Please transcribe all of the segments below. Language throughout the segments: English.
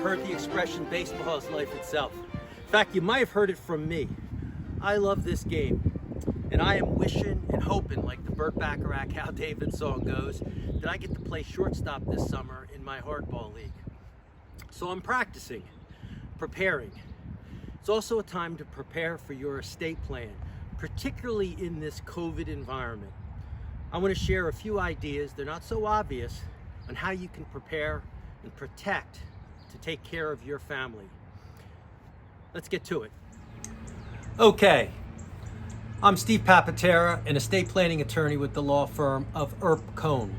heard the expression, baseball is life itself. In fact, you might have heard it from me. I love this game, and I am wishing and hoping, like the Burt Bacharach Hal David song goes, that I get to play shortstop this summer in my hardball league. So I'm practicing, preparing. It's also a time to prepare for your estate plan, particularly in this COVID environment. I want to share a few ideas, they're not so obvious, on how you can prepare and protect to take care of your family. Let's get to it. Okay, I'm Steve Papatera, an estate planning attorney with the law firm of Earp Cohn.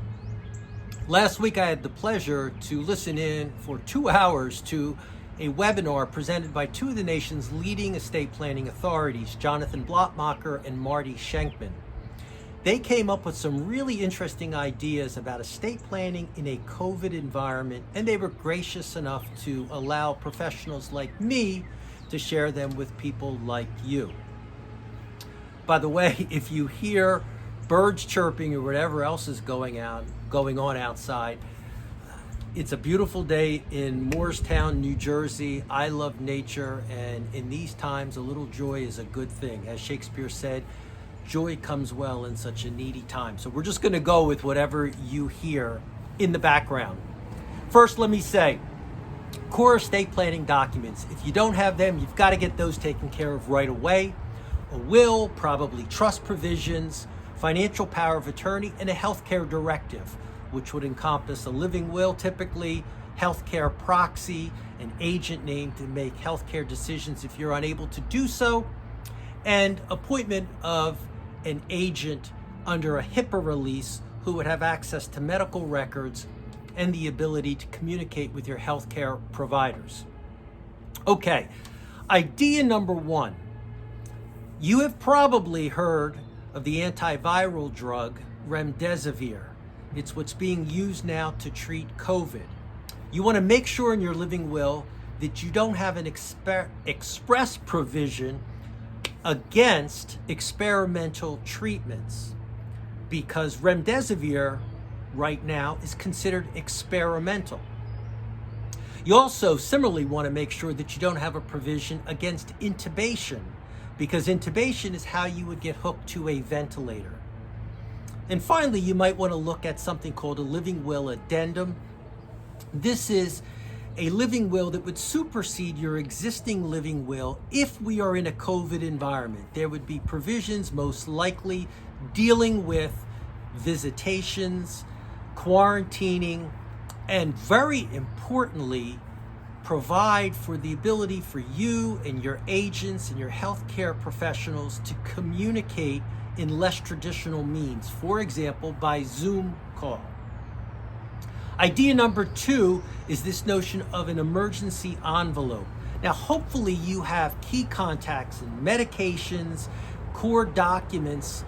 Last week I had the pleasure to listen in for 2 hours to a webinar presented by two of the nation's leading estate planning authorities, Jonathan Blotmacher and Marty Schenkman. They came up with some really interesting ideas about estate planning in a COVID environment, and they were gracious enough to allow professionals like me to share them with people like you. By the way, if you hear birds chirping or whatever else is going on outside, it's a beautiful day in Moorestown, New Jersey. I love nature, and in these times, a little joy is a good thing. As Shakespeare said, joy comes well in such a needy time. So we're just going to go with whatever you hear in the background. First, let me say, core estate planning documents. If you don't have them, you've got to get those taken care of right away. A will, probably trust provisions, financial power of attorney, and a healthcare directive, which would encompass a living will, typically healthcare proxy, an agent named to make healthcare decisions if you're unable to do so, and appointment of an agent under a HIPAA release who would have access to medical records and the ability to communicate with your healthcare providers. Okay, idea number one. You have probably heard of the antiviral drug remdesivir. It's what's being used now to treat COVID. You want to make sure in your living will that you don't have an express provision against experimental treatments, because remdesivir right now is considered experimental. You also similarly want to make sure that you don't have a provision against intubation, because intubation is how you would get hooked to a ventilator. And finally, you might want to look at something called a living will addendum. This is a living will that would supersede your existing living will if we are in a COVID environment. There would be provisions most likely dealing with visitations, quarantining, and very importantly, provide for the ability for you and your agents and your healthcare professionals to communicate in less traditional means, for example, by Zoom call. Idea number two is this notion of an emergency envelope. Now, hopefully you have key contacts and medications, core documents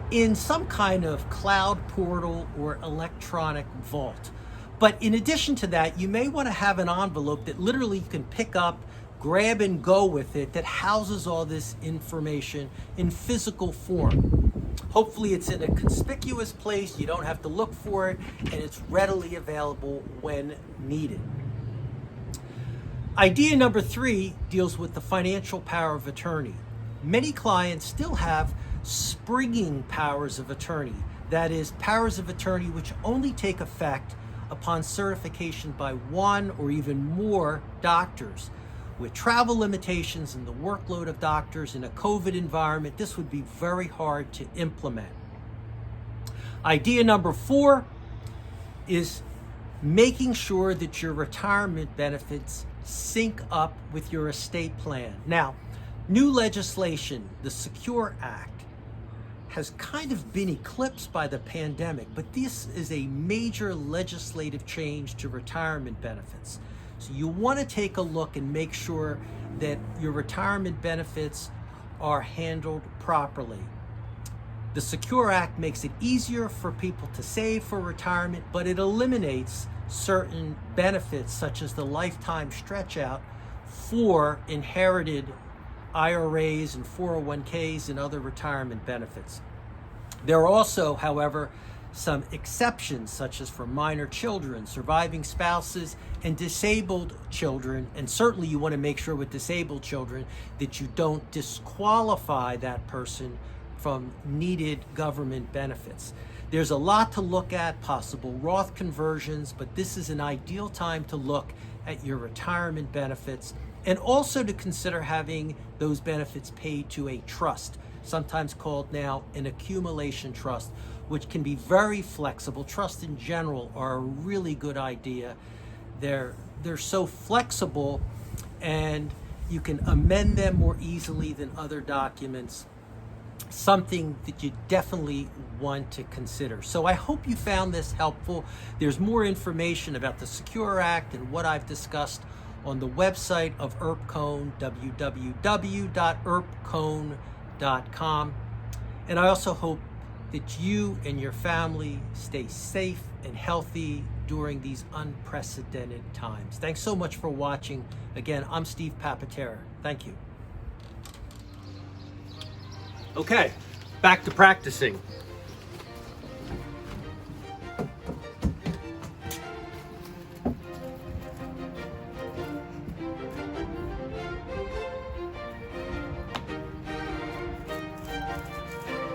in some kind of cloud portal or electronic vault. But in addition to that, you may want to have an envelope that literally you can pick up, grab and go with it, that houses all this information in physical form. Hopefully it's in a conspicuous place, you don't have to look for it, and it's readily available when needed. Idea number three deals with the financial power of attorney. Many clients still have springing powers of attorney, that is, powers of attorney which only take effect upon certification by one or even more doctors. With travel limitations and the workload of doctors in a COVID environment, this would be very hard to implement. Idea number four is making sure that your retirement benefits sync up with your estate plan. Now, new legislation, the Secure Act, has kind of been eclipsed by the pandemic, but this is a major legislative change to retirement benefits. So you want to take a look and make sure that your retirement benefits are handled properly. The Secure Act makes it easier for people to save for retirement, but it eliminates certain benefits such as the lifetime stretch out for inherited IRAs and 401ks and other retirement benefits. There are also, however, some exceptions, such as for minor children, surviving spouses, and disabled children. And certainly you want to make sure with disabled children that you don't disqualify that person from needed government benefits. There's a lot to look at, possible Roth conversions, but this is an ideal time to look at your retirement benefits and also to consider having those benefits paid to a trust, sometimes called now an accumulation trust, which can be very flexible. Trusts in general are a really good idea. They're so flexible and you can amend them more easily than other documents. Something that you definitely want to consider. So I hope you found this helpful. There's more information about the Secure Act and what I've discussed on the website of IRP-CONE, www.irpcone.com. And I also hope that you and your family stay safe and healthy during these unprecedented times. Thanks so much for watching. Again, I'm Steve Papatera. Thank you. Okay, back to practicing.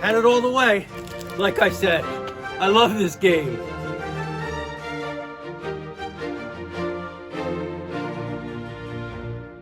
Had it all the way. Like I said, I love this game.